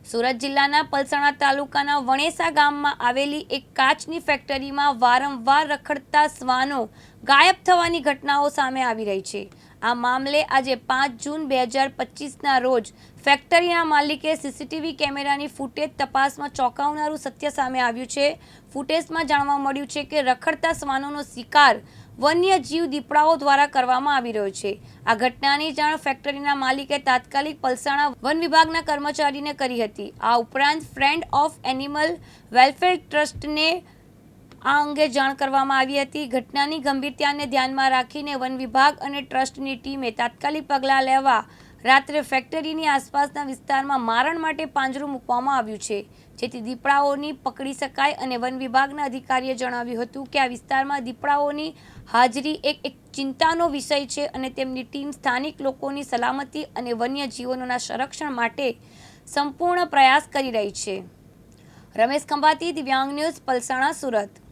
સુરત જિલ્લાના પલસાણા તાલુકાના વણેસા ગામમાં આવેલી એક કાચની ફેક્ટરીમાં વારંવાર રખડતા શ્વાનો ગાયબ થવાની ઘટનાઓ સામે આવી રહી છે। આ મામલે આજે 5 જૂન 2025ના રોજ ફેક્ટરીના માલિકે સીસીટીવી કેમેરાની ફૂટેજ તપાસમાં ચોંકાવનારું સત્ય સામે આવ્યું છે। ફૂટેજમાં જાણવા મળ્યું છે કે રખડતા શ્વાનોનો શિકાર વન્યજીવ દીપડાઓ દ્વારા કરવામાં આવી રહ્યો છે। આ ઘટનાની જાણ ફેક્ટરીના માલિકે તાત્કાલિક પલસાણા વન વિભાગના કર્મચારીને કરી હતી। આ ઉપરાંત ફ્રેન્ડ ઓફ એનિમલ વેલફેર ટ્રસ્ટને આ અંગે જાણ કરવામાં આવી હતી। ઘટનાની ગંભીરતાને ધ્યાનમાં રાખીને વન વિભાગ અને ટ્રસ્ટની ટીમે તાત્કાલિક પગલાં લેવા રાત્રે ફેક્ટરીની આસપાસના વિસ્તારમાં મારણ માટે પાંજરું મૂકવામાં આવ્યું છે, જેથી દીપડાઓની પકડી શકાય। અને વન વિભાગના અધિકારીએ જણાવ્યું હતું કે આ વિસ્તારમાં દીપડાઓની હાજરી એક ચિંતાનો વિષય છે અને તેમની ટીમ સ્થાનિક લોકોની સલામતી અને વન્યજીવોના સંરક્ષણ માટે સંપૂર્ણ પ્રયાસ કરી રહી છે। રમેશ ખંભાતી, દિવ્યાંગ ન્યૂઝ, પલસાણા, સુરત।